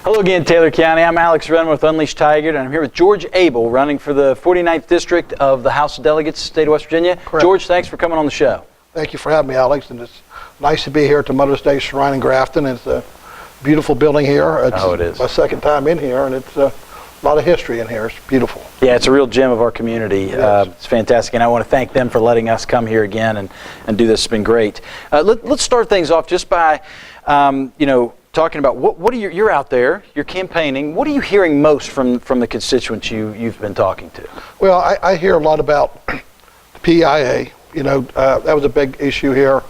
Hello again, Taylor County. I'm Alex Renman with Unleashed Tiger, and I'm here with George Abel, running for the 49th District of the House of Delegates, state of West Virginia. Correct. George, thanks for coming on the show. Thank you for having me, Alex. And it's nice to be here at the Mother's Day Shrine in Grafton. It's a beautiful building here. It is. My second time in here, and it's a lot of history in here. It's beautiful. Yeah, it's a real gem of our community. It's fantastic, and I want to thank them for letting us come here again and do this. It's been great. Let's start things off just by, talking about what are you're out there, you're campaigning. What are you hearing most from the constituents you've been talking to? Well, I hear a lot about the PIA. That was a big issue here,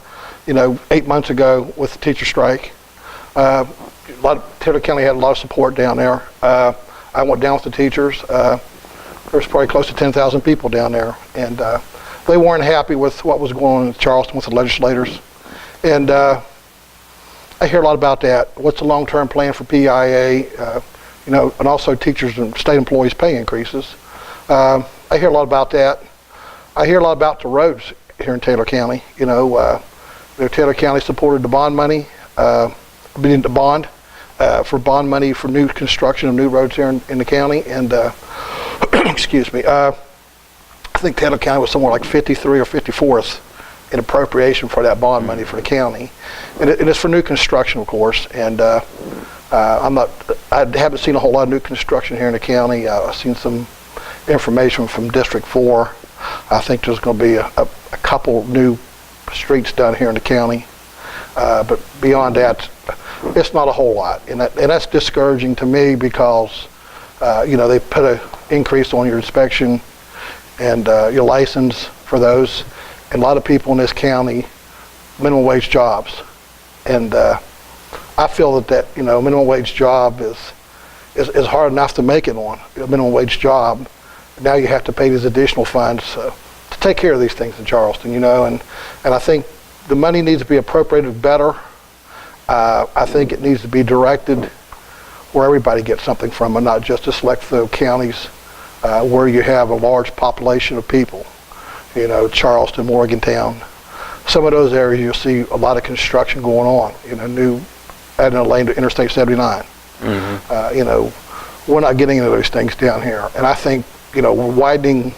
8 months ago with the teacher strike. Taylor County had a lot of support down there. I went down with the teachers. There's probably close to 10,000 people down there, and they weren't happy with what was going on in Charleston with the legislators. And I hear a lot about that. What's the long-term plan for PIA? And also teachers and state employees' pay increases. I hear a lot about that. I hear a lot about the roads here in Taylor County. Taylor County supported the bond money, the bond for bond money for new construction of new roads here in the county. And excuse me, I think Taylor County was somewhere like 53 or 54th in appropriation for that bond money for the county, and it's for new construction, of course. And I haven't seen a whole lot of new construction here in the county. I've seen some information from District 4. I think there's going to be a couple new streets done here in the county, but beyond that, it's not a whole lot, and that's discouraging to me because they put an increase on your inspection and your license for those. And a lot of people in this county, minimum wage jobs, and I feel that minimum wage job is hard enough to make it on a minimum wage job. Now you have to pay these additional funds to take care of these things in Charleston, and I think the money needs to be appropriated better. I think it needs to be directed where everybody gets something from, and not just to select the counties where you have a large population of people. Charleston, Morgantown, some of those areas you'll see a lot of construction going on. New adding a lane to Interstate 79. We're not getting into those things down here, and I think we're widening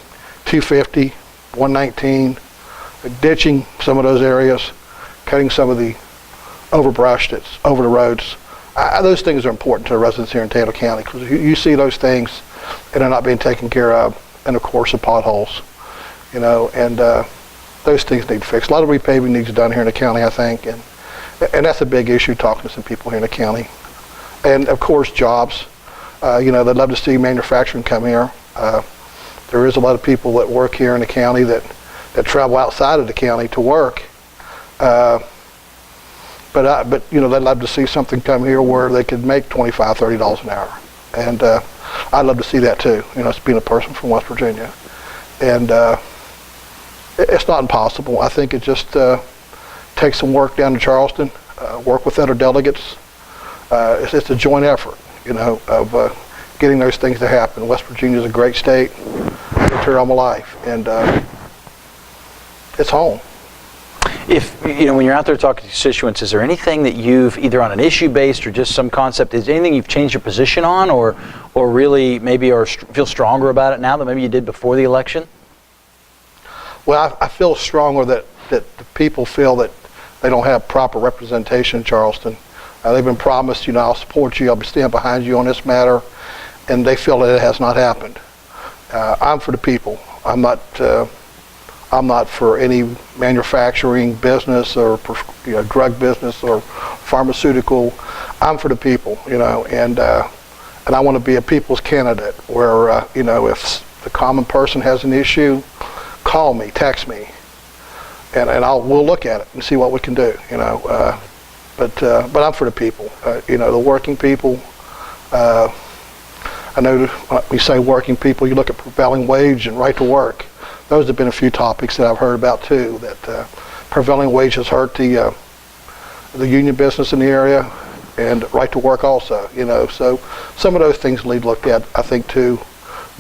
250, 119, ditching some of those areas, cutting some of the overbrush that's over the roads. Those things are important to the residents here in Taylor County because you see those things and they're not being taken care of, and of course the potholes. And those things need fixed. A lot of repaving needs done here in the county, I think, and that's a big issue talking to some people here in the county. And of course, jobs. They'd love to see manufacturing come here. There is a lot of people that work here in the county that travel outside of the county to work. But they'd love to see something come here where they could make $25, $30 an hour. And I'd love to see that too, being a person from West Virginia. And it's not impossible. I think it just takes some work down in Charleston, work with other delegates. It's a joint effort, of getting those things to happen. West Virginia is a great state. I've been here all my life, and it's home. If when you're out there talking to constituents, is there anything that you've either on an issue based or just some concept? Is there anything you've changed your position on, or really maybe feel stronger about it now than maybe you did before the election? Well, I feel stronger that the people feel that they don't have proper representation in Charleston. They've been promised, I'll support you, I'll stand behind you on this matter, and they feel that it has not happened. I'm for the people. I'm not for any manufacturing business or drug business or pharmaceutical. I'm for the people, and I want to be a people's candidate where, if the common person has an issue, call me, text me, and we'll look at it and see what we can do, But I'm for the people, the working people. I know when we say working people, you look at prevailing wage and right to work. Those have been a few topics that I've heard about too, that prevailing wage has hurt the union business in the area, and right to work also, So some of those things need looked at, I think, too,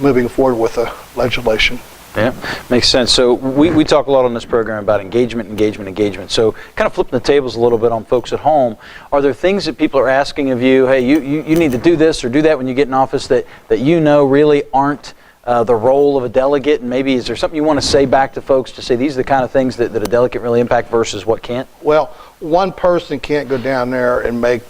moving forward with the legislation. Yeah, makes sense. So we talk a lot on this program about engagement. So kind of flipping the tables a little bit on folks at home, are there things that people are asking of you, hey, you need to do this or do that when you get in office that you know really aren't the role of a delegate? And maybe is there something you want to say back to folks to say these are the kind of things that a delegate really impact versus what can't? Well, one person can't go down there and make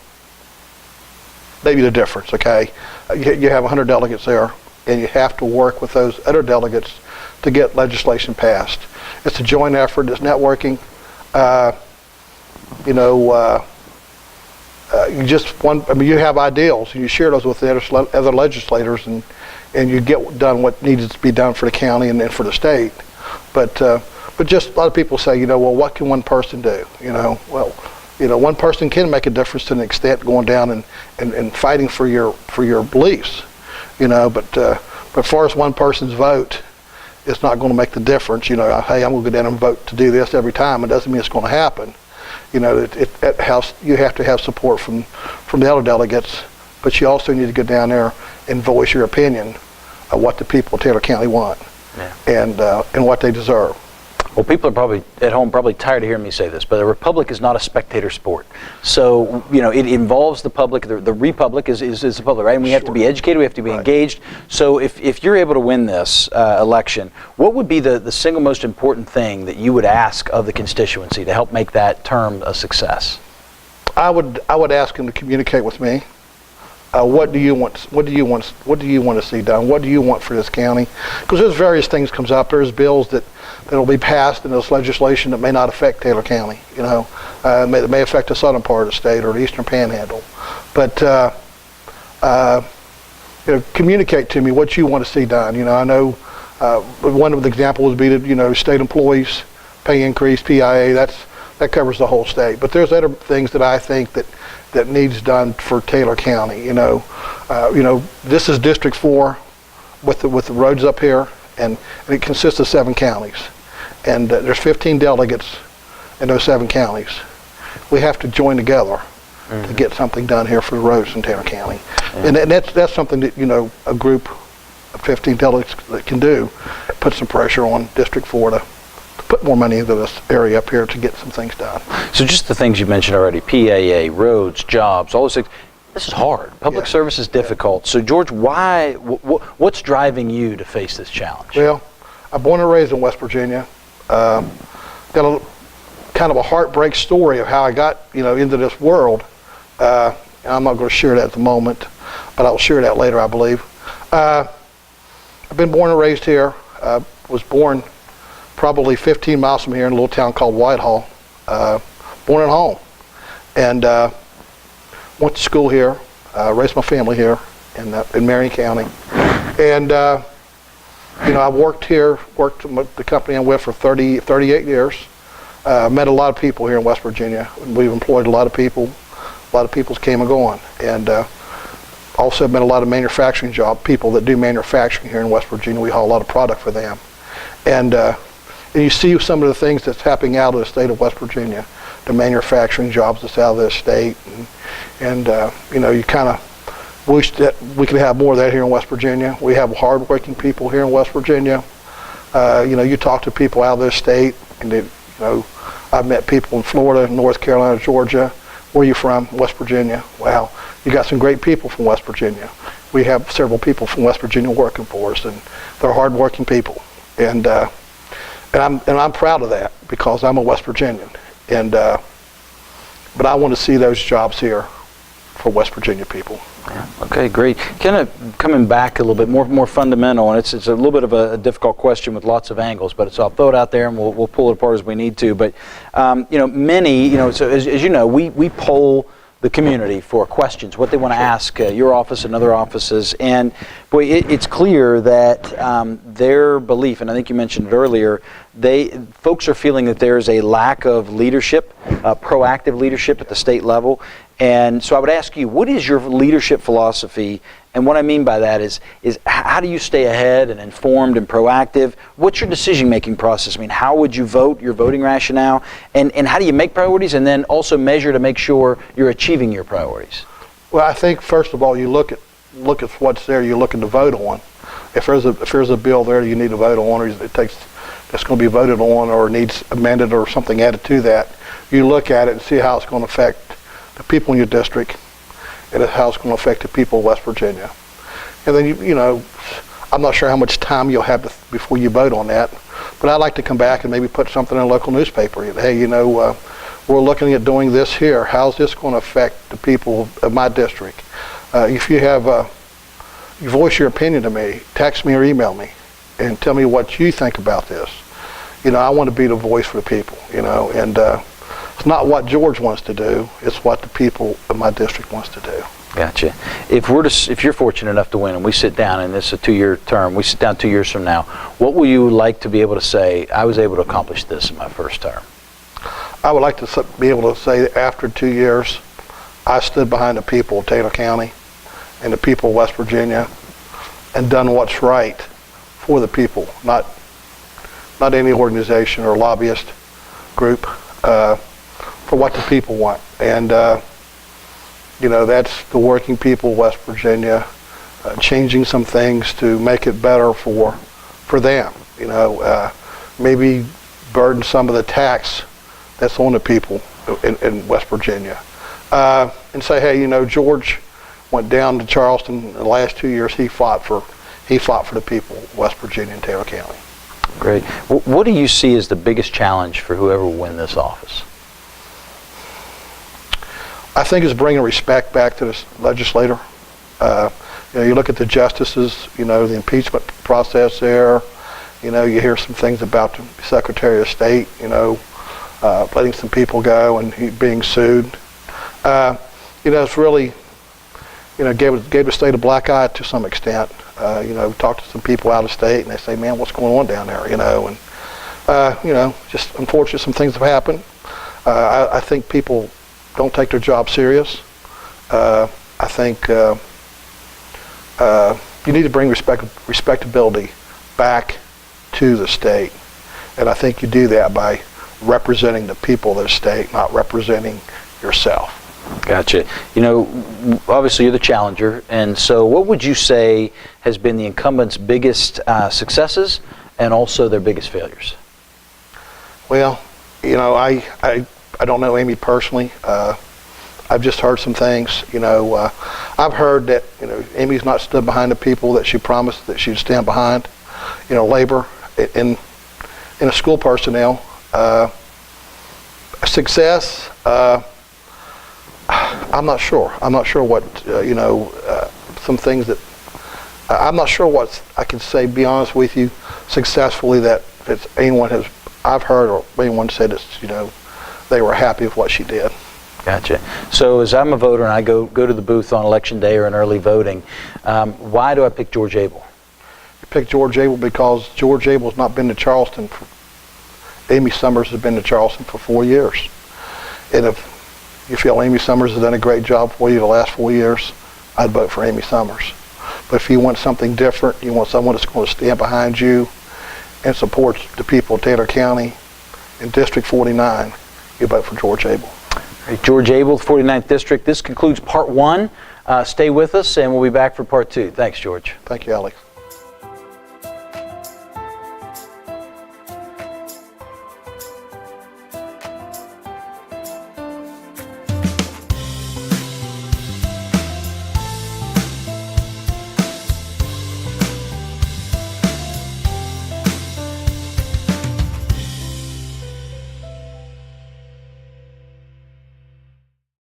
maybe the difference, okay? You have 100 delegates there, and you have to work with those other delegates to get legislation passed. It's a joint effort. It's networking. You have ideals, and you share those with the other legislators, and you get done what needs to be done for the county and for the state. But just a lot of people say, well, what can one person do? One person can make a difference to an extent, going down and fighting for your beliefs. But as far as one person's vote, it's not going to make the difference. Hey, I'm going to go down and vote to do this every time. It doesn't mean it's going to happen. You have to have support from the other delegates, but you also need to go down there and voice your opinion of what the people of Taylor County want, and what they deserve. Well, people are probably at home tired of hearing me say this, but a republic is not a spectator sport. So, it involves the public. The republic is the public, right? And we have to be educated. We have to be engaged. So if you're able to win this election, what would be the single most important thing that you would ask of the constituency to help make that term a success? I would ask them to communicate with me. What do you want? What do you want to see done? What do you want for this county? Because there's various things comes up. There's bills that'll be passed in this legislation that may not affect Taylor County. It may affect the southern part of the state or the eastern panhandle. But communicate to me what you want to see done. I know one of the examples would be that state employees pay increase, PIA. That covers the whole state. But there's other things that I think that needs done for Taylor County. This is District 4 with the roads up here, and it consists of 7 counties. And there's 15 delegates in those 7 counties. We have to join together to get something done here for the roads in Taylor County. And that's something that, a group of 15 delegates that can do, put some pressure on District 4 to put more money into this area up here to get some things done. So just the things you mentioned already, PAA, roads, jobs, all those things, this is hard. Public service is difficult. So George, why, what's driving you to face this challenge? Well, I'm born and raised in West Virginia. Got a kind of a heartbreak story of how I got, into this world. I'm not going to share that at the moment, but I'll share that later, I believe. I've been born and raised here. Was born probably 15 miles from here in a little town called Whitehall. Born at home, and went to school here. Raised my family here in Marion County, and I worked with the company I'm with for 38 years. Met a lot of people here in West Virginia. We've employed a lot of people. A lot of people came and gone, and also met a lot of manufacturing people that do manufacturing here in West Virginia. We haul a lot of product for them, and you see some of the things that's happening out of the state of West Virginia, the manufacturing jobs that's out of this state, and you kind of wish that we could have more of that here in West Virginia. We have hard-working people here in West Virginia. You talk to people out of this state, and I've met people in Florida, North Carolina, Georgia. Where are you from? West Virginia. Wow, you got some great people from West Virginia. We have several people from West Virginia working for us, and they're hard-working people. And I'm proud of that because I'm a West Virginian. But I want to see those jobs here for West Virginia people. Yeah. Okay, great. Kind of coming back a little bit more fundamental, and it's a little bit of a difficult question with lots of angles, but I'll throw it out there and we'll pull it apart as we need to. But many, so as you know, we poll the community for questions, what they want to ask your office and other offices, and boy, it's clear that their belief, and I think you mentioned it earlier, folks are feeling that there's a lack of leadership, proactive leadership at the state level. And so I would ask you, what is your leadership philosophy? And what I mean by that is how do you stay ahead and informed and proactive? What's your decision-making process? I mean, how would you vote, your voting rationale? And how do you make priorities and then also measure to make sure you're achieving your priorities? Well, I think, first of all, you look at what's there you're looking to vote on. if there's a bill there you need to vote on, or that's going to be voted on, or needs amended or something added to that, you look at it and see how it's going to affect the people in your district and how it's going to affect the people of West Virginia. And then you know, I'm not sure how much time you'll have before you vote on that, but I'd like to come back and maybe put something in a local newspaper. Hey, you know, we're looking at doing this here. How's this going to affect the people of my district? If you have, you voice your opinion to me, text me or email me, and tell me what you think about this. You know, I want to be the voice for the people. You know, and it's not what George wants to do; it's what the people of my district wants to do. Gotcha. If you're fortunate enough to win, and we sit down, and it's a 2-year term, we sit down 2 years from now, what will you like to be able to say? I was able to accomplish this in my first term. I would like to be able to say that after 2 years, I stood behind the people of Taylor County and the people of West Virginia and done what's right for the people, not any organization or lobbyist group, for what the people want. And you know, that's the working people of West Virginia, changing some things to make it better for them. You know, maybe burden some of the tax that's on the people in West Virginia, and say, hey, you know, George went down to Charleston in the last 2 years. He fought for the people of West Virginia and Taylor County. Great. What do you see as the biggest challenge for whoever will win this office? I think it's bringing respect back to the legislator. You know, you look at the justices, you know, the impeachment process there. You know, you hear some things about the Secretary of State, you know, letting some people go and he being sued. You know, it's really, you know, gave the state a black eye to some extent. You know, talked to some people out of state and they say, man, what's going on down there, you know, and, you know, just unfortunately some things have happened. I think people don't take their job serious. I think you need to bring respectability back to the state. And I think you do that by representing the people of the state, not representing yourself. Gotcha. You know, obviously you're the challenger, and so what would you say has been the incumbent's biggest successes and also their biggest failures? Well, you know, I don't know Amy personally. I've just heard some things. You know, I've heard that, you know, Amy's not stood behind the people that she promised that she'd stand behind. You know, labor in a school personnel. Success. I'm not sure. I'm not sure what you know. Some things that I'm not sure what I can say. Be honest with you, successfully that I've heard or anyone said it's, you know, they were happy with what she did. Gotcha. So as I'm a voter and I go to the booth on election day or in early voting, why do I pick George Abel? You pick George Abel because George Abel has not been to Charleston. Amy Summers has been to Charleston for 4 years. And if you feel Amy Summers has done a great job for you the last 4 years, I'd vote for Amy Summers. But if you want something different, you want someone that's going to stand behind you and support the people of Taylor County in District 49, you vote for George Abel. Right, George Abel, 49th District. This concludes part 1. Stay with us and we'll be back for part 2. Thanks, George. Thank you, Alex.